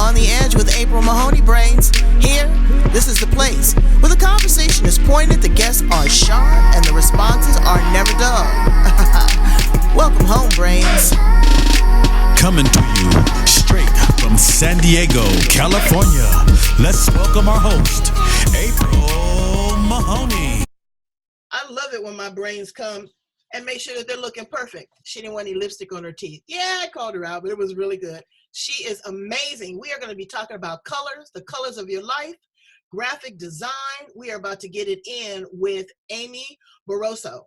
On the Edge with April Mahoney Brains. Here, this is the place where the conversation is pointed, the guests are sharp, and the responses are never dull. Welcome home, Brains. Coming to you straight from San Diego, California. Let's welcome our host, April Mahoney. I love it when my brains come and make sure that they're looking perfect. She didn't want any lipstick on her teeth. Yeah, I called her out, but it was really good. She is amazing. We are going to be talking about colors, the colors of your life, graphic design. We are about to get it in with amy.barroso.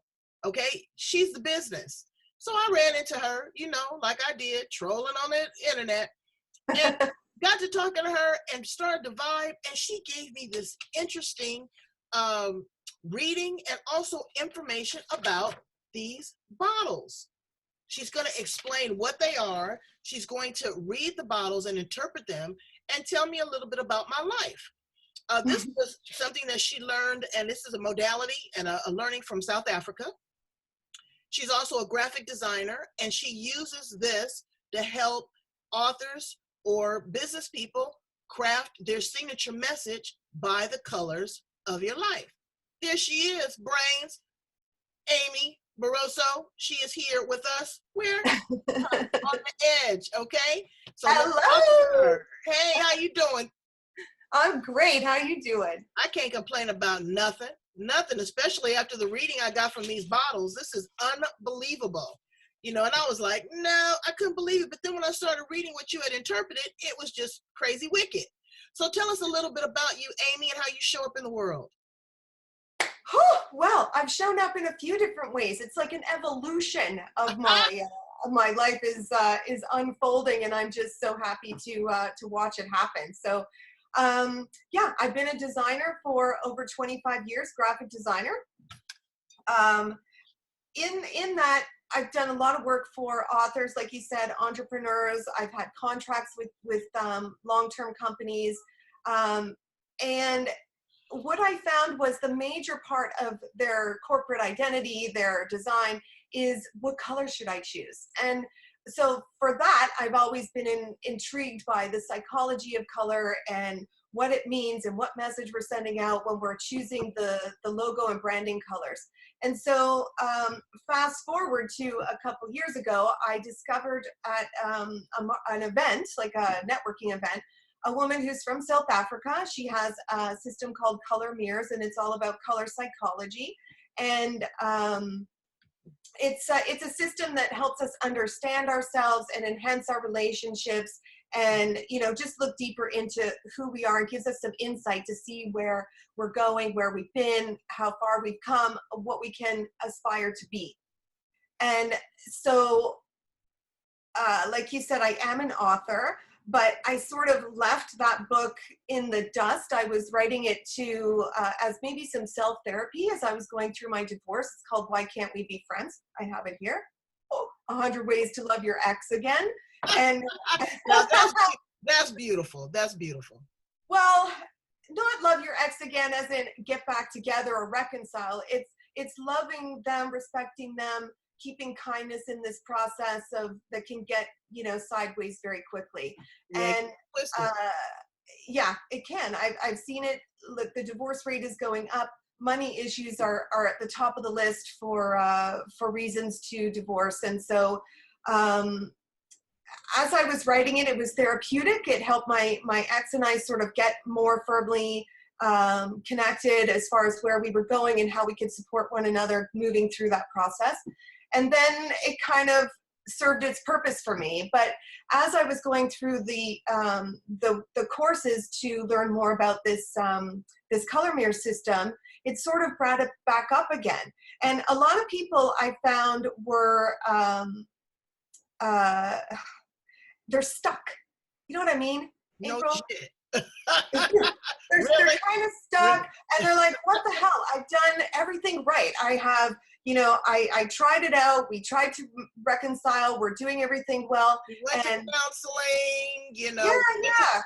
Okay, she's the business. So I ran into her, like I did, trolling on the internet, and got to talking to her and started to vibe. And she gave me this interesting reading and also information about these bottles. She's going to explain what they are. She's going to read the bottles and interpret them and tell me a little bit about my life. This was something that she learned, and this is a modality and a learning from South Africa. She's also a graphic designer, and she uses this to help authors or business people craft their signature message by the colors of your life. There she is, Brains, amy.barroso. She is here with us. We're on the edge, okay? So hello. Hey, how you doing? I'm great. How you doing? I can't complain about nothing, especially after the reading I got from these bottles. This is unbelievable. And I was like, no, I couldn't believe it. But then when I started reading what you had interpreted, it was just crazy wicked. So tell us a little bit about you, Amy, and how you show up in the world. Well, I've shown up in a few different ways. It's like an evolution of my life is unfolding, and I'm just so happy to watch it happen. So, I've been a designer for over 25 years, graphic designer. In that, I've done a lot of work for authors, like you said, entrepreneurs. I've had contracts with long-term companies, and what I found was the major part of their corporate identity, their design, is what color should I choose? And so for that, I've always been intrigued by the psychology of color and what it means and what message we're sending out when we're choosing the logo and branding colors. And so fast forward to a couple years ago, I discovered at an event, like a networking event, a woman who's from South Africa. She has a system called Color Mirrors, and it's all about color psychology. And it's a system that helps us understand ourselves and enhance our relationships, and just look deeper into who we are, and gives us some insight to see where we're going, where we've been, how far we've come, what we can aspire to be. And so, like you said, I am an author. But I sort of left that book in the dust. I was writing it to as maybe some self-therapy as I was going through my divorce. It's called Why Can't We Be Friends? I have it here. 100 Ways to Love Your Ex Again. And that's beautiful. That's beautiful. Well, not love your ex again as in get back together or reconcile. It's loving them, respecting them, keeping kindness in this process that can get sideways very quickly. And it can. I've seen it. Look, the divorce rate is going up. Money issues are at the top of the list for reasons to divorce. And so as I was writing it, it was therapeutic. It helped my ex and I sort of get more firmly connected as far as where we were going and how we could support one another moving through that process. And then it kind of served its purpose for me. But as I was going through the courses to learn more about this color mirror system, it sort of brought it back up again. And a lot of people I found were they're stuck. You know what I mean? No April? shit. They're kind of stuck, and they're like, what the hell? I've done everything right. I have, I tried it out. We tried to reconcile. We're doing everything well. You went to counseling,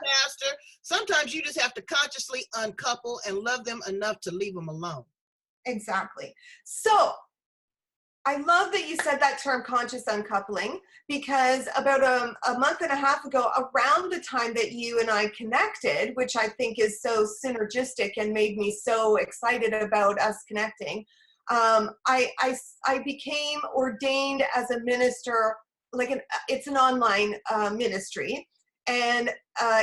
pastor. Sometimes you just have to consciously uncouple and love them enough to leave them alone. Exactly. So I love that you said that term, conscious uncoupling, because about a month and a half ago, around the time that you and I connected, which I think is so synergistic and made me so excited about us connecting, I became ordained as a minister. It's an online ministry. And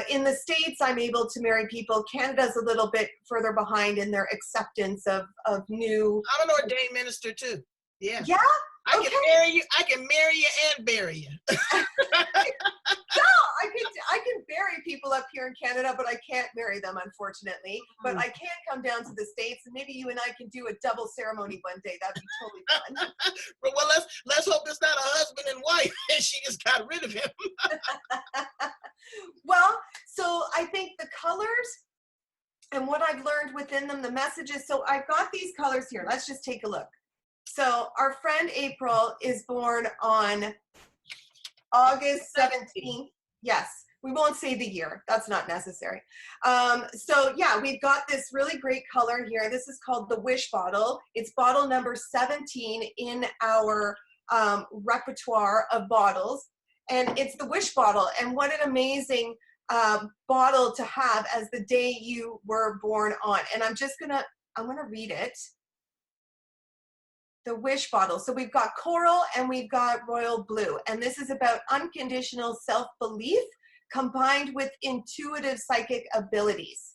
in the States, I'm able to marry people. Canada's a little bit further behind in their acceptance of new. I'm an ordained minister too. Yeah. Yeah. I Okay. can marry you. I can marry you and bury you. I can bury people up here in Canada, but I can't marry them, unfortunately. But I can come down to the States, and maybe you and I can do a double ceremony one day. That'd be totally fun. Well, let's hope it's not a husband and wife, and she just got rid of him. Well, so I think the colors and what I've learned within them, the messages. So I've got these colors here. Let's just take a look. So our friend April is born on August 17th. Yes, we won't say the year. That's not necessary. So yeah, we've got this really great color here. This is called the Wish Bottle. It's bottle number 17 in our repertoire of bottles. And it's the Wish Bottle. And what an amazing bottle to have as the day you were born on. And I'm gonna read it. The Wish Bottle. So we've got coral and we've got royal blue. And this is about unconditional self-belief combined with intuitive psychic abilities.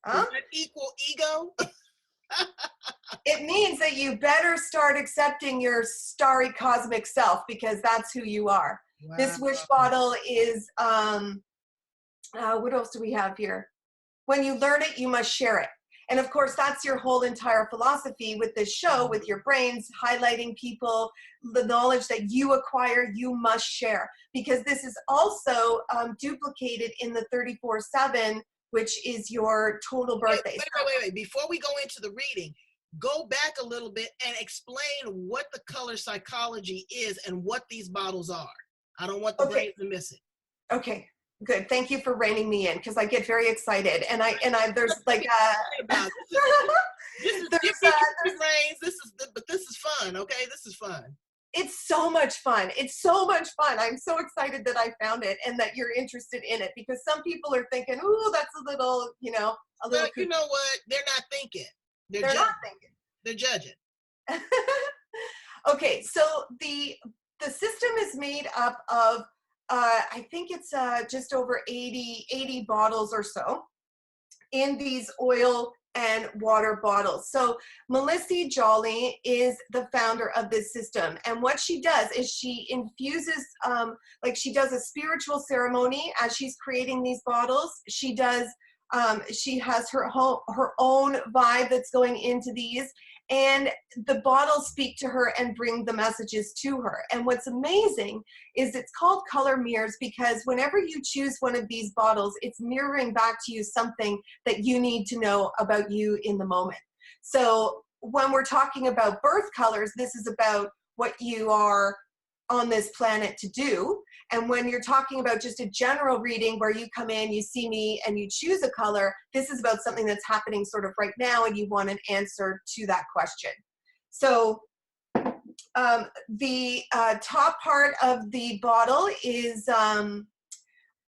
Does that equal ego? It means that you better start accepting your starry cosmic self, because that's who you are. Wow. This Wish Bottle is, what else do we have here? When you learn it, you must share it. And of course, that's your whole entire philosophy with this show, with your brains, highlighting people, the knowledge that you acquire, you must share. Because this is also duplicated in the 34/7, which is your total birthday. Wait. Before we go into the reading, go back a little bit and explain what the color psychology is and what these bottles are. I don't want the brain to miss it. Okay. Good. Thank you for reining me in, because I get very excited, and I there's like but this is fun. Okay, this is fun. It's so much fun. It's so much fun. I'm so excited that I found it and that you're interested in it, because some people are thinking, "Ooh, that's a little, a little." But you know what? They're not thinking. They're not thinking. They're judging. Okay, so the system is made up of. I think it's just over 80 bottles or so in these oil and water bottles. So Melissa Jolly is the founder of this system. And what she does is she infuses, she does a spiritual ceremony as she's creating these bottles. She does, she has her own vibe that's going into these. And the bottles speak to her and bring the messages to her. And what's amazing is it's called color mirrors, because whenever you choose one of these bottles, it's mirroring back to you something that you need to know about you in the moment. So when we're talking about birth colors, this is about what you are on this planet to do. And when you're talking about just a general reading where you come in, you see me, and you choose a color, this is about something that's happening sort of right now, and you want an answer to that question. So the top part of the bottle is, hold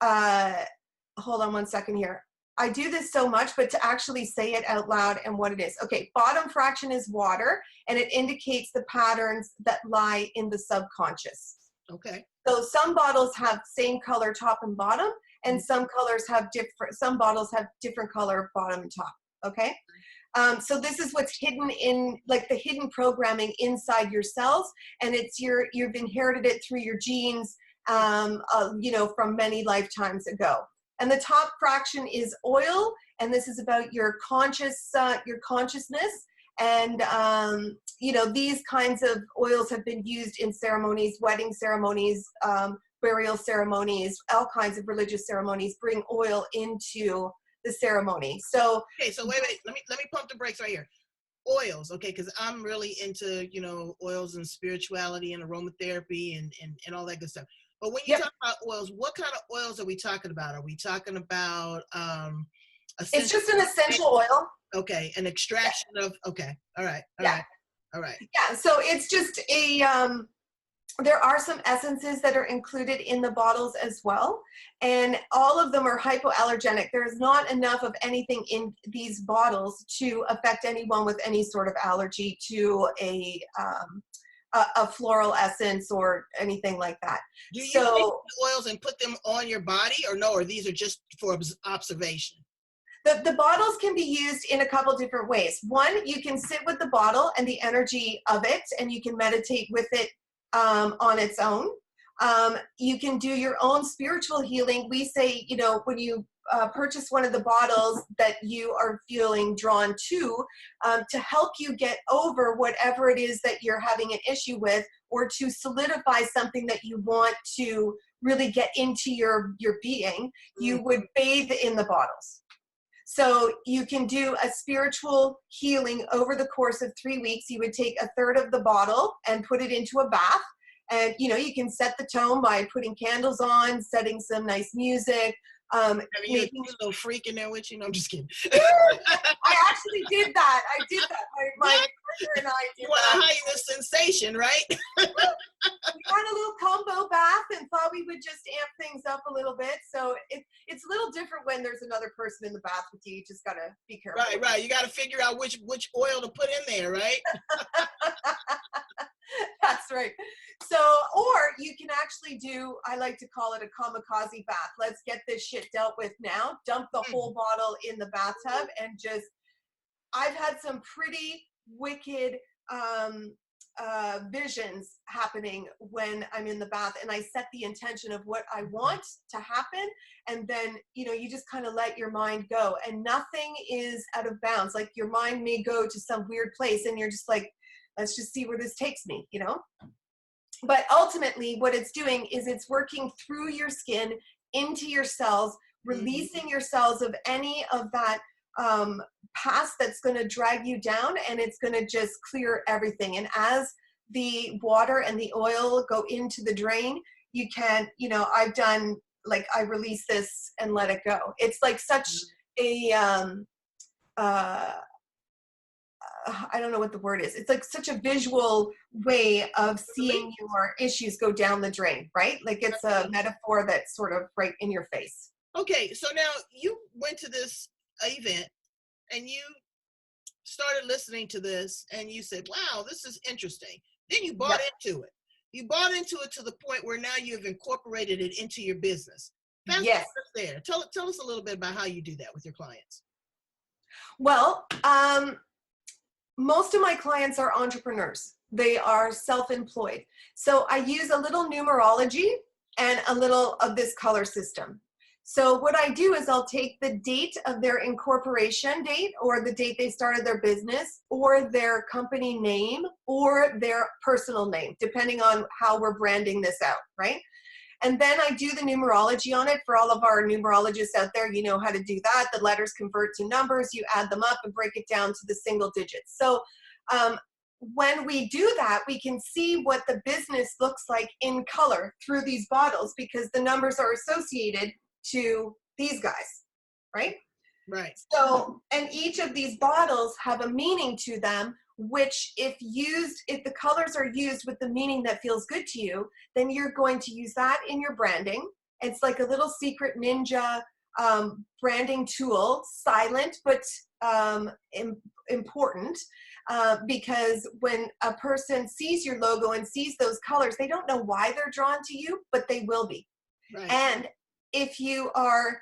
on one second here. I do this so much, but to actually say it out loud and what it is. Okay, bottom fraction is water, and it indicates the patterns that lie in the subconscious. Okay. So some bottles have same color top and bottom, and some bottles have different color bottom and top. Okay. So this is what's hidden in, like, the hidden programming inside your cells, and it's you've inherited it through your genes, from many lifetimes ago. And the top fraction is oil, and this is about your consciousness. And, these kinds of oils have been used in ceremonies, wedding ceremonies, burial ceremonies, all kinds of religious ceremonies bring oil into the ceremony. So, okay, so wait, let me pump the brakes right here. Oils, okay, because I'm really into, oils and spirituality and aromatherapy and all that good stuff. But when you talk about oils, what kind of oils are we talking about? Are we talking about it's just an essential oil. Okay, an extraction of, okay, all right. All right. Yeah, so it's just a, there are some essences that are included in the bottles as well, and all of them are hypoallergenic. There's not enough of anything in these bottles to affect anyone with any sort of allergy to a floral essence or anything like that. Do you take So the oils and put them on your body, or no, or these are just for observation? the bottles can be used in a couple different ways. One, you can sit with the bottle and the energy of it, and you can meditate with it on its own. You can do your own spiritual healing. We say, you know, when you purchase one of the bottles that you are feeling drawn to help you get over whatever it is that you're having an issue with, or to solidify something that you want to really get into your being, you would bathe in the bottles. So you can do a spiritual healing over the course of 3 weeks. You would take a third of the bottle and put it into a bath. And, you know, you can set the tone by putting candles on, setting some nice music. Have you a little freak in there with you? No, I'm just kidding. I actually did that. I did that. My partner and I did You want that. to heighten the sensation, right? We had a little combo bath and thought we would just amp things up a little bit. So it's a little different when there's another person in the bath with you. You just got to be careful. Right. You got to figure out which oil to put in there, right? That's right. So, or you can actually do, I like to call it a kamikaze bath. Let's get this shit dealt with now. Dump the whole bottle in the bathtub and just, I've had some pretty wicked visions happening when I'm in the bath, and I set the intention of what I want to happen. And then, you know, you just kind of let your mind go, and nothing is out of bounds. Like your mind may go to some weird place and you're just like, let's just see where this takes me, you know? But ultimately what it's doing is it's working through your skin into your cells, releasing your cells of any of that past that's going to drag you down, and it's going to just clear everything. And as the water and the oil go into the drain, you can, you know, I've done, like, I release this and let it go. It's like such a I don't know what the word is. It's like such a visual way of seeing your issues go down the drain, right? Like it's a metaphor that's sort of right in your face. Okay, so now you went to this event and you started listening to this and you said, wow, this is interesting. Then you bought into it. You bought into it to the point where now you've incorporated it into your business. Yes. There. Tell us a little bit about how you do that with your clients. Well, most of my clients are entrepreneurs. They are self-employed. So I use a little numerology and a little of this color system. So what I do is I'll take the date of their incorporation date, or the date they started their business, or their company name, or their personal name, depending on how we're branding this out, right? And then I do the numerology on it. For all of our numerologists out there, you know how to do that. The letters convert to numbers, you add them up and break it down to the single digits. So when we do that, we can see what the business looks like in color through these bottles, because the numbers are associated to these guys, right? Right. So, and each of these bottles have a meaning to them, which if the colors are used with the meaning that feels good to you, then you're going to use that in your branding. It's like a little secret ninja branding tool, silent, but important, because when a person sees your logo and sees those colors, they don't know why they're drawn to you, but they will be. Right. And if you are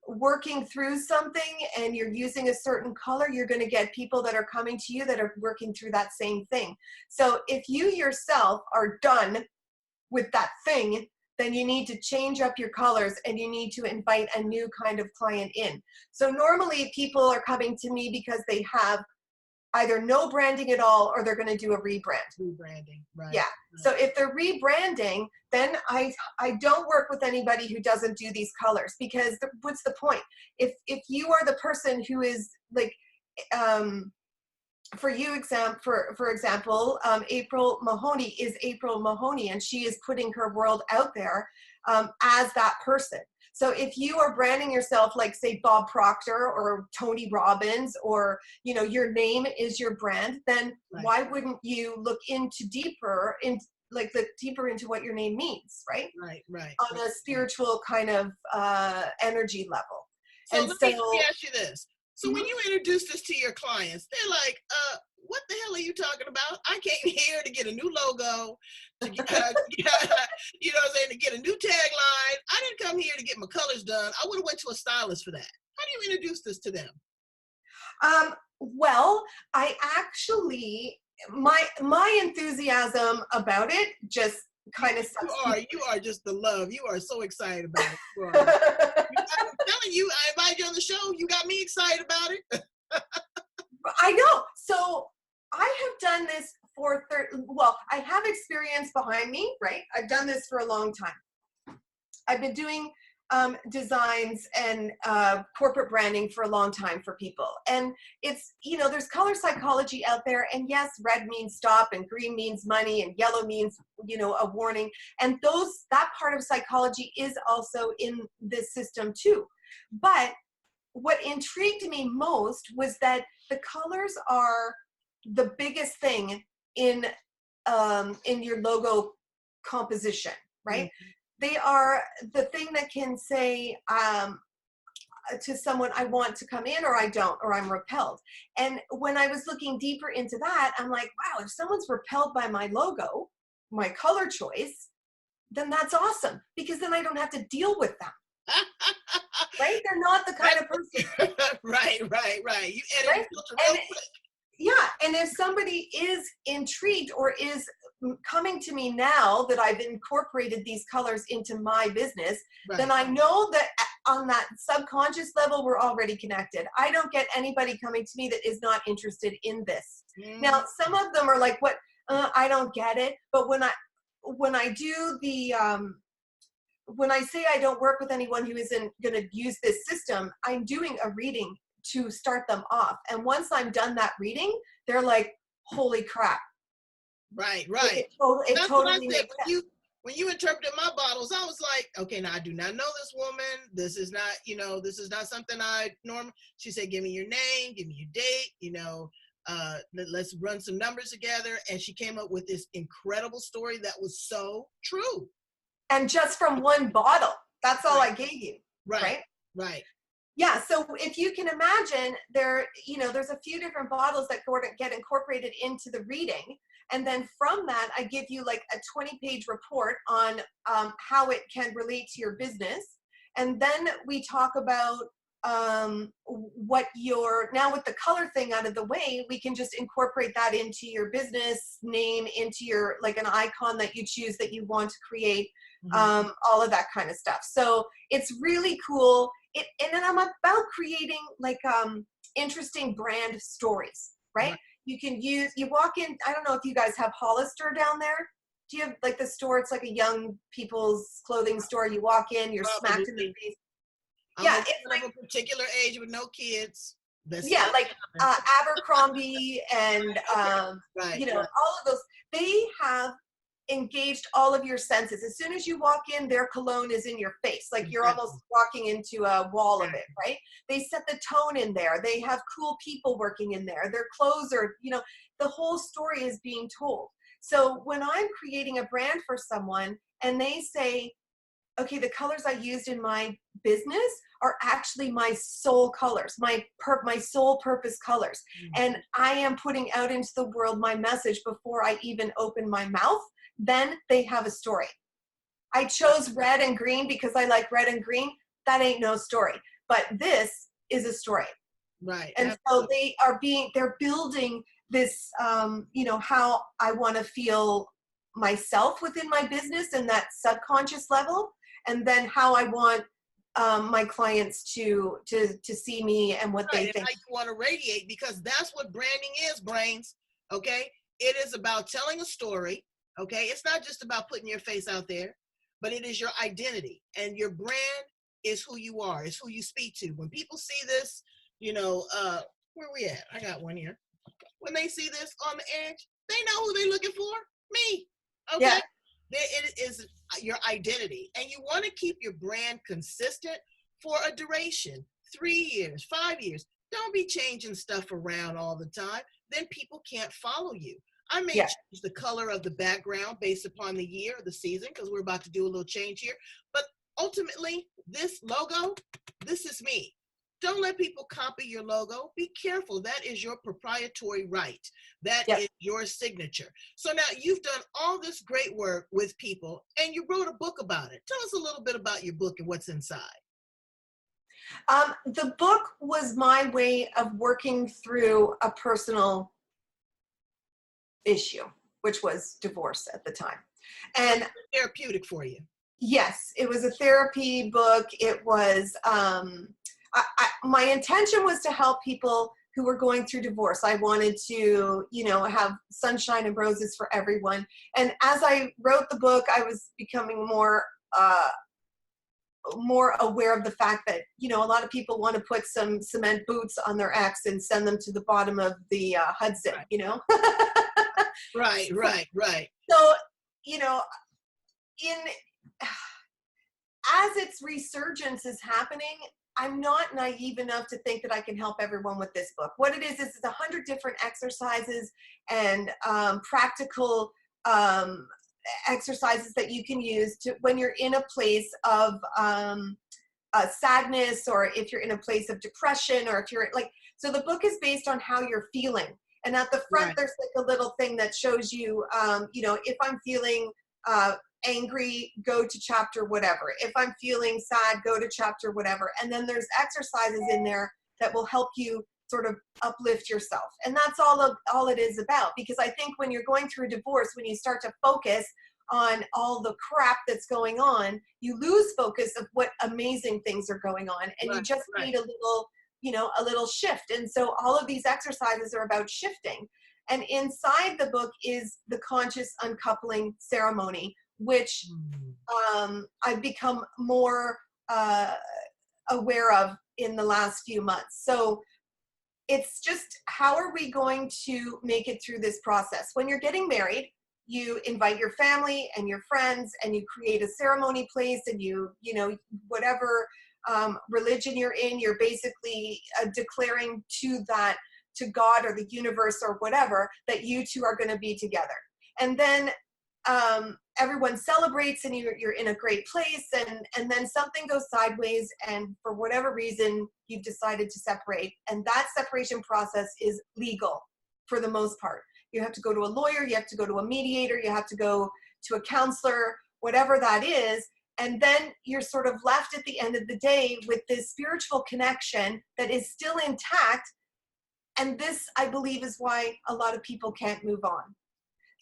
working through something and you're using a certain color, you're going to get people that are coming to you that are working through that same thing. So if you yourself are done with that thing, then you need to change up your colors and you need to invite a new kind of client in. So normally people are coming to me because they have either no branding at all, or they're going to do a rebrand. Rebranding, right. Yeah. Right. So if they're rebranding, then I don't work with anybody who doesn't do these colors, because what's the point? If you are the person who is like for you, for example, April Mahoney is April Mahoney, and she is putting her world out there as that person. So if you are branding yourself like, say, Bob Proctor or Tony Robbins, or, you know, your name is your brand, then why wouldn't you look deeper into what your name means, right? Right. On a spiritual kind of energy level. So and let so me ask you this. So when you introduce this to your clients, they're like, what the hell are you talking about? I came here to get a new logo, to get, you know what I'm saying, to get a new tagline. I didn't come here to get my colors done. I would have went to a stylist for that. How do you introduce this to them? Well, I actually, my enthusiasm about it just kind of you are just the love. You are so excited about it. I'm telling you, I invited you on the show. You got me excited about it. I know. So I have done this I have experience behind me, right? I've done this for a long time. I've been doing designs and corporate branding for a long time for people. And it's, you know, there's color psychology out there. And yes, red means stop, and green means money, and yellow means, you know, a warning. And that part of psychology is also in this system too. But what intrigued me most was that the colors are the biggest thing in your logo composition, right? Mm-hmm. They are the thing that can say to someone, I want to come in, or I don't, or I'm repelled. And when I was looking deeper into that, I'm like, wow, if someone's repelled by my logo, my color choice, then that's awesome, because then I don't have to deal with them. Right? They're not the kind of person. Right. You edit right? filter real quick. Yeah, and if somebody is intrigued or is coming to me now that I've incorporated these colors into my business, then I know that on that subconscious level, we're already connected. I don't get anybody coming to me that is not interested in this. Now, some of them are like, what? I don't get it. But when I do the, when I say I don't work with anyone who isn't going to use this system, I'm doing a reading to start them off. And once I'm done that reading, they're like, holy crap. Right. It That's totally what I said. makes sense. When you interpreted my bottles, I was like, okay, now I do not know this woman. This is not, you know, this is not something I normally. She said, give me your name, give me your date, you know, let's run some numbers together. And she came up with this incredible story that was so true. And just from one bottle, that's all I gave you. Right. Yeah, so if you can imagine, there's a few different bottles that get incorporated into the reading. And then from that, I give you like a 20-page report on how it can relate to your business. And then we talk about now with the color thing out of the way, we can just incorporate that into your business name, into your, like, an icon that you choose that you want to create, all of that kind of stuff. So it's really cool. And then I'm about creating like interesting brand stories, right? You walk in, I don't know if you guys have Hollister down there. Do you have like the store? It's like a young people's clothing store. You walk in, you're smacked in the face. It's like a particular age with no kids. Like Abercrombie and all of those. They have engaged all of your senses. As soon as you walk in, their cologne is in your face. Like you're almost walking into a wall of it, right? They set the tone in there. They have cool people working in there. Their clothes are, the whole story is being told. So when I'm creating a brand for someone and they say, okay, the colors I used in my business are actually my soul colors, my soul purpose colors. And I am putting out into the world my message before I even open my mouth. Then they have a story. I chose red and green because I like red and green. That ain't no story. But this is a story. Right. And absolutely. So they're building this, how I want to feel myself within my business and that subconscious level. And then how I want my clients to see me and what they think. And how you want to radiate, because that's what branding is, brains. Okay. It is about telling a story. Okay. It's not just about putting your face out there, but it is your identity, and your brand is who you are. It's who you speak to. When people see this, where we at? I got one here. when they see this on the edge, they know who they're looking for. Me. Okay. Yeah. It is your identity. And you want to keep your brand consistent for a duration, 3 years, 5 years. Don't be changing stuff around all the time. Then people can't follow you. I may Yeah. change the color of the background based upon the year or the season, because we're about to do a little change here. But ultimately, this logo, this is me. Don't let people copy your logo. Be careful. That is your proprietary right. That Yep. is your signature. So now you've done all this great work with people and you wrote a book about it. Tell us a little bit about your book and what's inside. The book was my way of working through a personal issue, which was divorce at the time. And Therapeutic for you. yes, it was a therapy book. It was, my intention was to help people who were going through divorce. I wanted to, have sunshine and roses for everyone. And as I wrote the book, I was becoming more aware of the fact that, a lot of people want to put some cement boots on their ex and send them to the bottom of the Hudson, Right. So, as its resurgence is happening, I'm not naive enough to think that I can help everyone with this book. What it is 100 different exercises and practical exercises that you can use to when you're in a place of sadness, or if you're in a place of depression, or if you're so the book is based on how you're feeling. And at the front, Right. there's like a little thing that shows you, if I'm feeling angry, go to chapter whatever. If I'm feeling sad, go to chapter whatever. And then there's exercises in there that will help you sort of uplift yourself. And that's all it is about. Because I think when you're going through a divorce, when you start to focus on all the crap that's going on, you lose focus of what amazing things are going on. And you just need a little shift. And so all of these exercises are about shifting. And inside the book is the conscious uncoupling ceremony, which I've become more aware of in the last few months. So it's just, how are we going to make it through this process? When you're getting married, you invite your family and your friends, and you create a ceremony place, and whatever religion you're in, you're basically declaring to God or the universe or whatever that you two are going to be together. And then everyone celebrates, and you're in a great place, and then something goes sideways, and for whatever reason you've decided to separate. And that separation process is legal for the most part. You have to go to a lawyer, you have to go to a mediator, you have to go to a counselor, whatever that is. And then you're sort of left at the end of the day with this spiritual connection that is still intact. And this, I believe, is why a lot of people can't move on.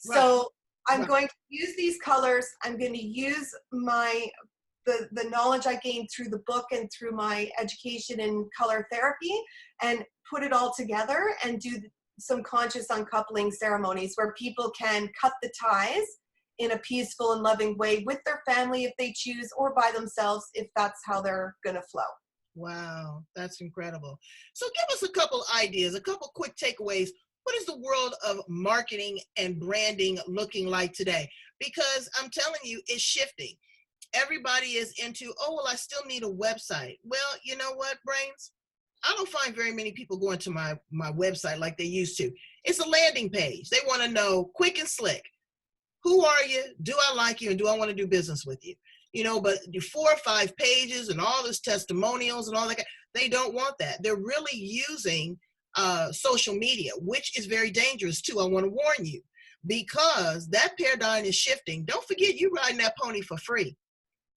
Right. So I'm going to use these colors. I'm going to use the knowledge I gained through the book and through my education in color therapy, and put it all together and do some conscious uncoupling ceremonies where people can cut the ties in a peaceful and loving way with their family if they choose, or by themselves if that's how they're going to flow. Wow, that's incredible. So give us a couple ideas, a couple quick takeaways. What is the world of marketing and branding looking like today? Because I'm telling you, it's shifting. Everybody is into, I still need a website. Well, you know what, Brains? I don't find very many people going to my website like they used to. It's a landing page. They want to know quick and slick. Who are you? Do I like you? And do I want to do business with you? But the 4 or 5 pages and all this testimonials and all that, they don't want that. They're really using social media, which is very dangerous too. I want to warn you, because that paradigm is shifting. Don't forget, you riding that pony for free,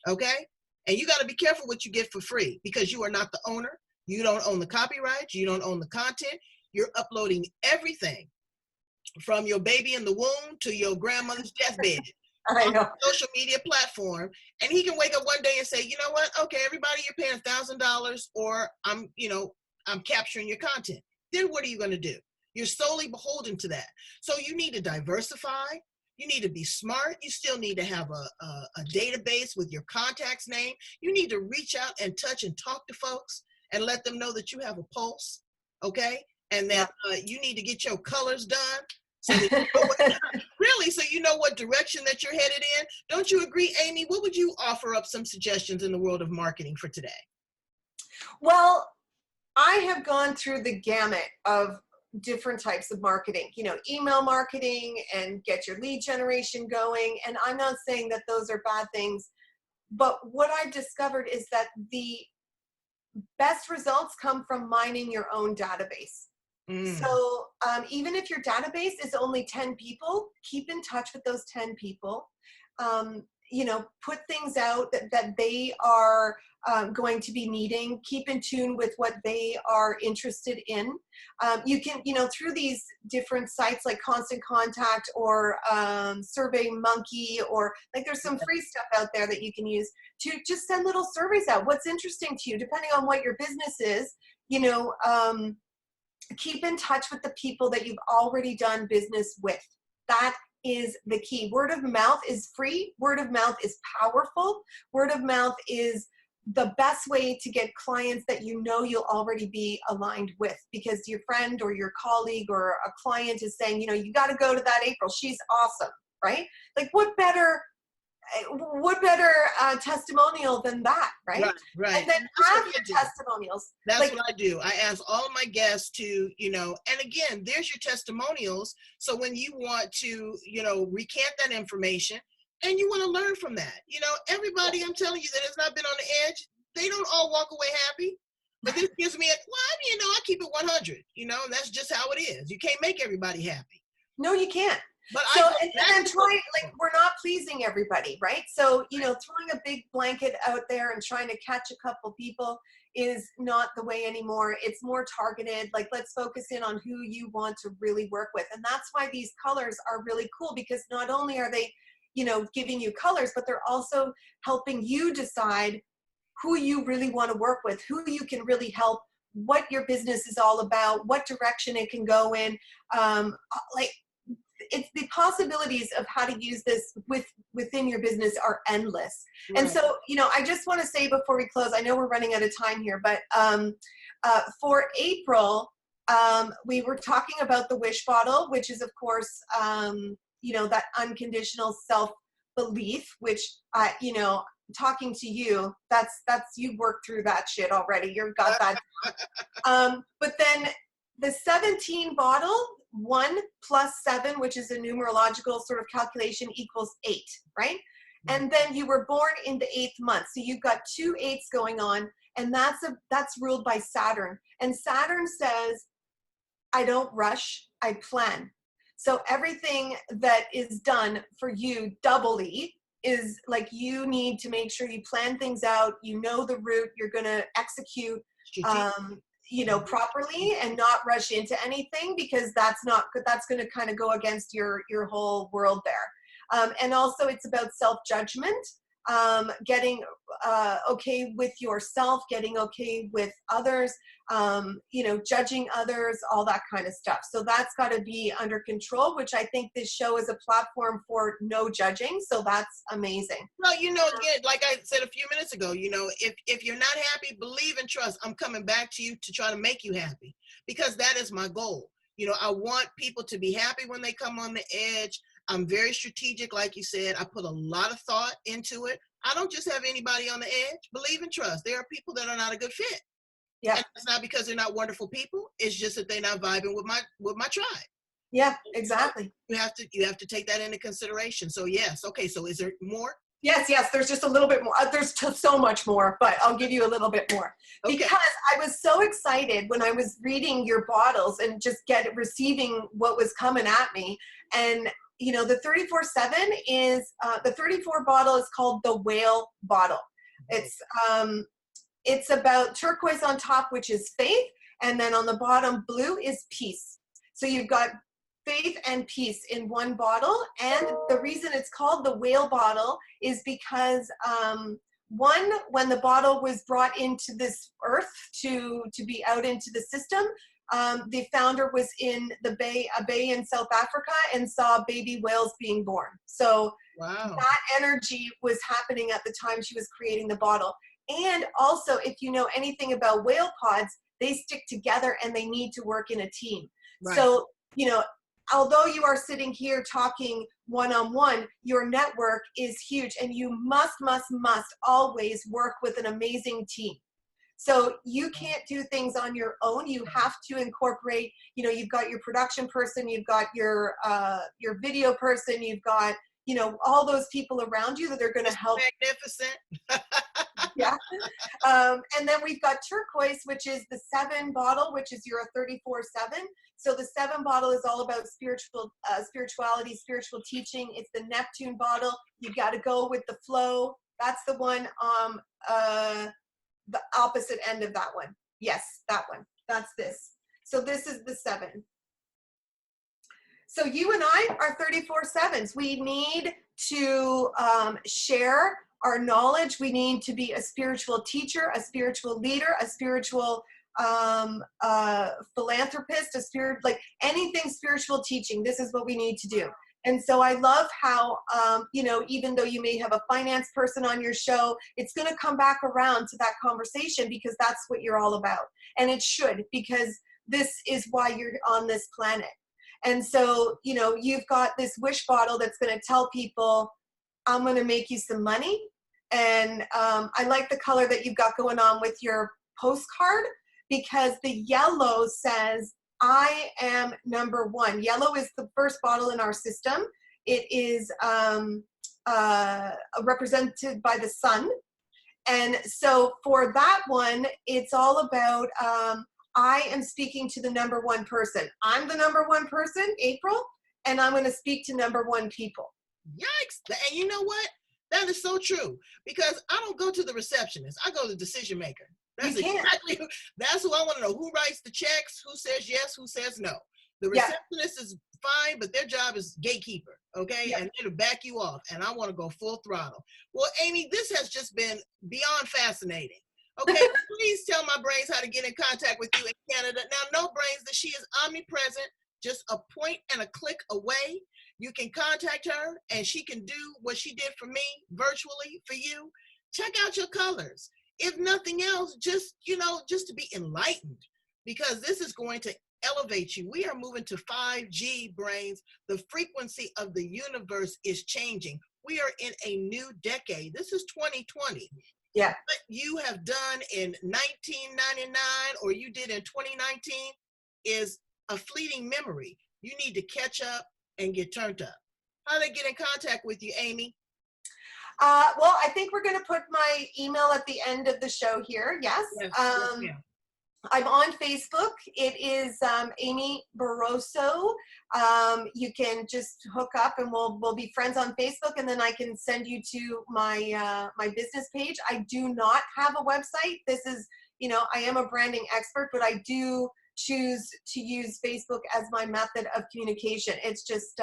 okay? And you got to be careful what you get for free, because you are not the owner. You don't own the copyright. You don't own the content. You're uploading everything from your baby in the womb to your grandmother's deathbed. I know. Social media platform, and he can wake up one day and say, you know what? Okay, everybody, you're paying $1,000, or I'm capturing your content. Then what are you going to do? You're solely beholden to that. So you need to diversify. You need to be smart. You still need to have a database with your contact's name. You need to reach out and touch and talk to folks and let them know that you have a pulse, okay? and that you need to get your colors done. So that you know what, really, so you know what direction that you're headed in. Don't you agree, Amy? What would you offer up some suggestions in the world of marketing for today? Well, I have gone through the gamut of different types of marketing, email marketing and get your lead generation going. And I'm not saying that those are bad things, but what I've discovered is that the best results come from mining your own database. So even if your database is only 10 people, keep in touch with those 10 people. Put things out that they are going to be needing. Keep in tune with what they are interested in. You can, through these different sites like Constant Contact or Survey Monkey, or like there's some free stuff out there that you can use to just send little surveys out. What's interesting to you, depending on what your business is, keep in touch with the people that you've already done business with. That is the key. Word of mouth is free. Word of mouth is powerful. Word of mouth is the best way to get clients that you'll already be aligned with, because your friend or your colleague or a client is saying, you got to go to that April. She's awesome, right? Like what better testimonial than that, right? Right. And then after testimonials, that's what I do. I ask all of my guests to, and again, there's your testimonials. So when you want to, recant that information and you want to learn from that, everybody, I'm telling you, that has not been on the edge, they don't all walk away happy. But this gives me I keep it 100, and that's just how it is. You can't make everybody happy. No, you can't. But and then we're not pleasing everybody, right? So, throwing a big blanket out there and trying to catch a couple people is not the way anymore. It's more targeted. Like, let's focus in on who you want to really work with. And that's why these colors are really cool, because not only are they, giving you colors, but they're also helping you decide who you really want to work with, who you can really help, what your business is all about, what direction it can go in. It's the possibilities of how to use this within your business are endless. Right. And so, I just want to say before we close, I know we're running out of time here, but for April, we were talking about the wish bottle, which is, of course, that unconditional self-belief, which, talking to you, that's you worked through that shit already. You've got that. But then the 17 bottle, 1 plus 7, which is a numerological sort of calculation, equals 8, right? And then you were born in the 8th month. So you've got 2 8s going on, and that's ruled by Saturn. And Saturn says, I don't rush, I plan. So everything that is done for you doubly is like, you need to make sure you plan things out, the route you're going to execute, properly, and not rush into anything, because that's not good. That's going to kind of go against your whole world there. And also it's about self-judgment, getting okay with yourself, getting okay with others, judging others, all that kind of stuff. So that's got to be under control, which I think this show is a platform for no judging. So that's amazing. Well, again, like I said a few minutes ago, if you're not happy, believe and trust. I'm coming back to you to try to make you happy, because that is my goal. I want people to be happy when they come on the edge. I'm very strategic. Like you said, I put a lot of thought into it. I don't just have anybody on the edge. Believe and trust. There are people that are not a good fit. Yeah. And it's not because they're not wonderful people. It's just that they're not vibing with my tribe. Yeah, exactly. You have to take that into consideration. So yes. Okay. So is there more? Yes. There's just a little bit more. There's so much more, but I'll give you a little bit more. Okay. Because I was so excited when I was reading your bottles and just receiving what was coming at me. And the 34/7 is the 34 bottle is called the whale bottle. It's about turquoise on top, which is faith, and then on the bottom blue is peace. So you've got faith and peace in one bottle. And the reason it's called the whale bottle is because when the bottle was brought into this earth to be out into the system, the founder was in a bay in South Africa and saw baby whales being born. So that energy was happening at the time she was creating the bottle. And also, if you know anything about whale pods, they stick together and they need to work in a team. Right. So, you know, although you are sitting here talking one-on-one, your network is huge, and you must always work with an amazing team. So you can't do things on your own. You have to incorporate, you know, you've got your production person, you've got your video person, you've got, you know, all those people around you that are going to help. Magnificent. Yeah. And then we've got turquoise, which is the 7 bottle, which is your 34/7. So the 7 bottle is all about spirituality, spiritual teaching. It's the Neptune bottle. You got to go with the flow. That's the one, the opposite end of that one. Yes, that one. That's this. So this is the 7. So you and I are 34/7s. We need to share our knowledge. We need to be a spiritual teacher, a spiritual leader, a spiritual philanthropist, like anything spiritual teaching. This is what we need to do. And so I love how, you know, even though you may have a finance person on your show, it's going to come back around to that conversation, because that's what you're all about. And it should, because this is why you're on this planet. And so, you know, you've got this wish bottle that's going to tell people, I'm going to make you some money. And I like the color that you've got going on with your postcard, because the yellow says, I am number 1. Yellow is the first bottle in our system. It is represented by the sun. And so for that one, it's all about, I am speaking to the number 1 person. I'm the number 1 person, April, and I'm going to speak to number 1 people. Yikes. And you know what? That is so true, because I don't go to the receptionist. I go to the decision maker. That's exactly who, that's who I want to know. Who writes the checks? Who says yes? Who says no? The receptionist is fine, but their job is gatekeeper, okay? Yeah. And they'll back you off, and I want to go full throttle. Well, Amy, this has just been beyond fascinating. Okay, please tell my brains how to get in contact with you in Canada. Now, no brains, that she is omnipresent, just a point and a click away. You can contact her, and she can do what she did for me virtually for you. Check out your colors. If nothing else, just, you know, just to be enlightened, because this is going to elevate you. We are moving to 5G brains. The frequency of the universe is changing. We are in a new decade. This is 2020. Yeah. What you have done in 1999 or you did in 2019 is a fleeting memory. You need to catch up and get turned up. How do they get in contact with you, Amy? Well, I think we're going to put my email at the end of the show here. Yes. I'm on Facebook. It is amy.barroso. You can just hook up and we'll be friends on Facebook, and then I can send you to my my business page. I do not have a website. This is, you know, I am a branding expert, but I do choose to use Facebook as my method of communication. It's just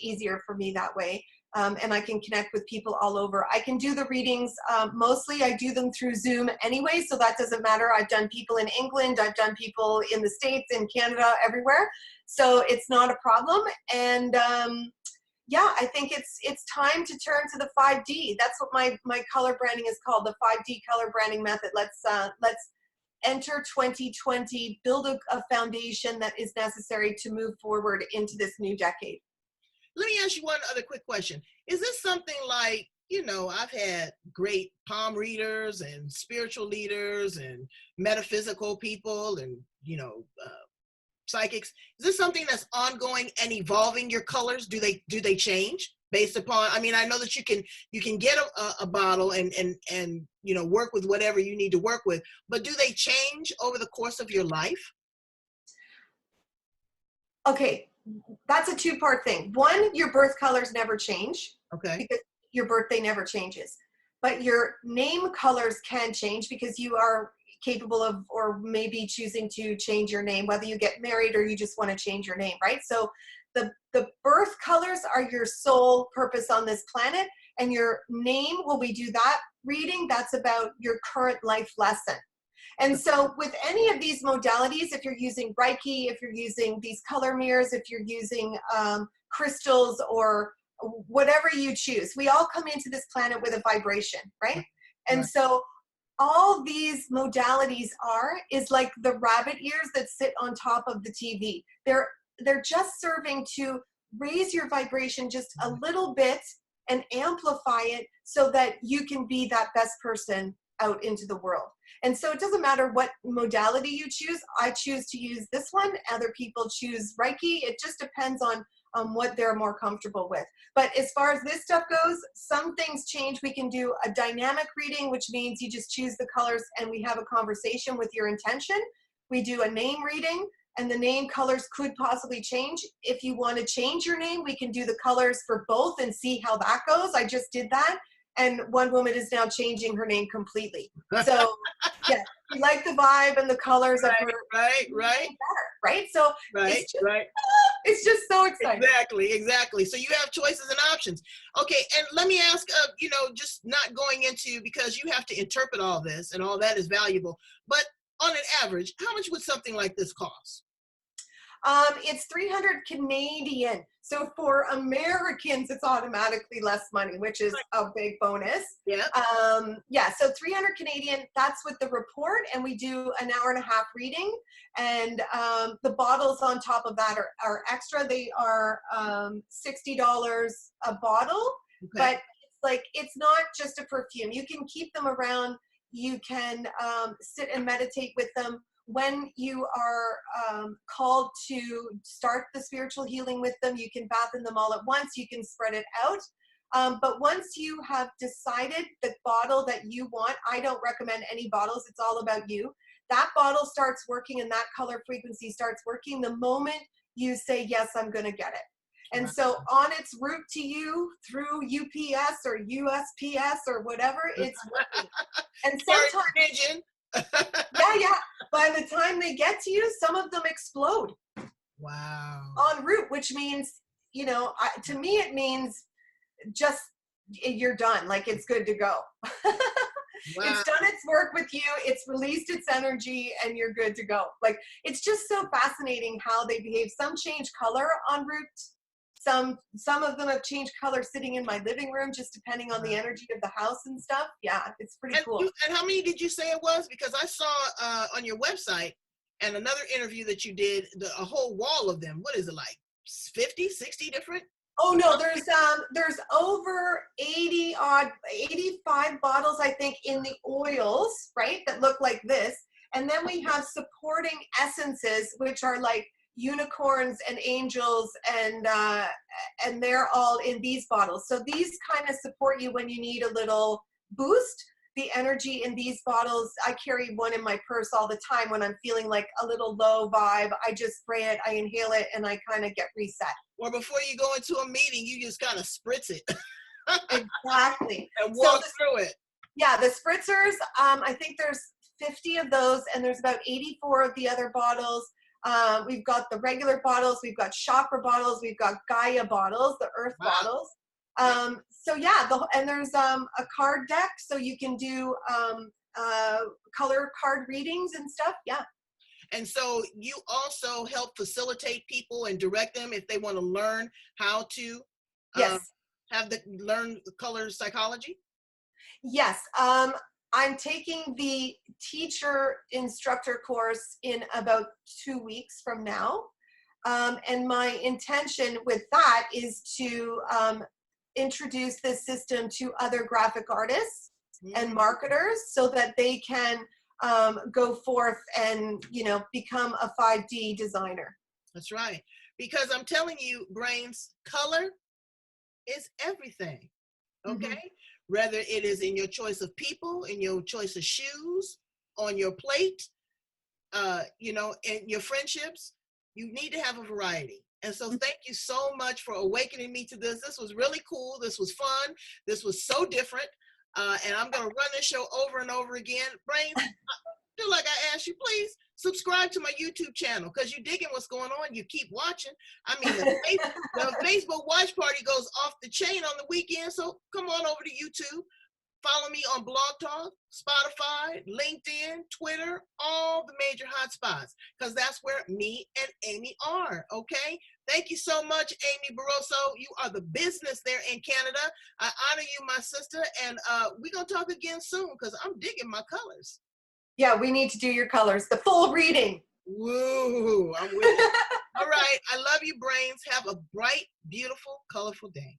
easier for me that way. And I can connect with people all over. I can do the readings. Mostly I do them through Zoom anyway, so that doesn't matter. I've done people in England, I've done people in the States, in Canada, everywhere. So it's not a problem. And yeah, I think it's time to turn to the 5D. That's what my color branding is called, the 5D color branding method. Let's enter 2020, build a foundation that is necessary to move forward into this new decade. Let me ask you one other quick question. Is this something like, you know, I've had great palm readers and spiritual leaders and metaphysical people and, you know, psychics. Is this something that's ongoing and evolving your colors? Do they change based upon, I mean, I know that you can get a bottle and you know, work with whatever you need to work with, but do they change over the course of your life? Okay. That's a 2-part thing. One, your birth colors never change. Okay. Because your birthday never changes. But your name colors can change because you are capable of, or maybe choosing to change your name, whether you get married or you just want to change your name, right? So the birth colors are your sole purpose on this planet, and your name, when we do that reading, that's about your current life lesson. And so with any of these modalities, if you're using Reiki, if you're using these color mirrors, if you're using crystals or whatever you choose, we all come into this planet with a vibration, right? And so all these modalities is like the rabbit ears that sit on top of the TV. They're just serving to raise your vibration just a little bit and amplify it so that you can be that best person out into the world. And so it doesn't matter what modality you choose. I choose to use this one. Other people choose Reiki. It just depends on what they're more comfortable with. But as far as this stuff goes, some things change. We can do a dynamic reading, which means you just choose the colors and we have a conversation with your intention. We do a name reading, and the name colors could possibly change. If you want to change your name, we can do the colors for both and see how that goes. I just did that. And one woman is now changing her name completely. So yeah, we like the vibe and the colors of her. Right. Better, right? So it's just so exciting. Exactly. So you have choices and options. Okay, and let me ask, just not going into, because you have to interpret all this and all that is valuable, but on an average, how much would something like this cost? It's 300 Canadian. So for Americans, it's automatically less money, which is a big bonus. Yeah. So 300 Canadian, that's with the report, and we do an hour and a half reading. And the bottles on top of that are extra. They are $60 a bottle, but it's not just a perfume. You can keep them around. You can sit and meditate with them. When you are called to start the spiritual healing with them, you can bath in them all at once. You can spread it out. But once you have decided the bottle that you want, I don't recommend any bottles. It's all about you. That bottle starts working and that color frequency starts working the moment you say, yes, I'm going to get it. And so on its route to you through UPS or USPS or whatever, it's working. And sometimes... yeah. By the time they get to you, some of them explode. Wow. En route, which means, to me, it means just you're done. Like, it's good to go. Wow. It's done its work with you. It's released its energy and you're good to go. Like, it's just so fascinating how they behave. Some change color en route. Some of them have changed color sitting in my living room, just depending on the energy of the house and stuff. Yeah, it's pretty cool. And how many did you say it was? Because I saw on your website and another interview that you did, a whole wall of them. What is it, like 50, 60 different? Oh no, there's over 85 bottles, I think, in the oils, right, that look like this. And then we have supporting essences, which are like unicorns and angels, and they're all in these bottles. So these kind of support you when you need a little boost. The energy in these bottles, I carry one in my purse all the time when I'm feeling like a little low vibe. I just spray it, I inhale it, and I kind of get reset. Or before you go into a meeting, you just kind of spritz it. Exactly. And walk through it. Yeah, the spritzers, I think there's 50 of those, and there's about 84 of the other bottles. We've got the regular bottles, we've got chakra bottles, we've got Gaia bottles, the earth bottles. So yeah, and there's a card deck, so you can do color card readings and stuff. Yeah. And so you also help facilitate people and direct them if they want to learn how to learn the color psychology? Yes. I'm taking the teacher instructor course in about 2 weeks from now. And my intention with that is to introduce this system to other graphic artists and marketers so that they can go forth and, become a 5D designer. That's right. Because I'm telling you, Brains, color is everything. Okay? Mm-hmm. Whether it is in your choice of people, in your choice of shoes, on your plate, in your friendships, you need to have a variety. And so thank you so much for awakening me to this. This was really cool. This was fun. This was so different. And I'm going to run this show over and over again. Brains, do like I asked you, please subscribe to my YouTube channel, because you're digging what's going on. You keep watching. I mean, the Facebook watch party goes off the chain on the weekend. So come on over to YouTube. Follow me on Blog Talk, Spotify, LinkedIn, Twitter, all the major hotspots, because that's where me and Amy are, okay? Thank you so much, Amy Barroso. You are the business there in Canada. I honor you, my sister, and we're going to talk again soon because I'm digging my colors. Yeah, we need to do your colors, the full reading. Woo, I'm with you. All right, I love you, brains. Have a bright, beautiful, colorful day.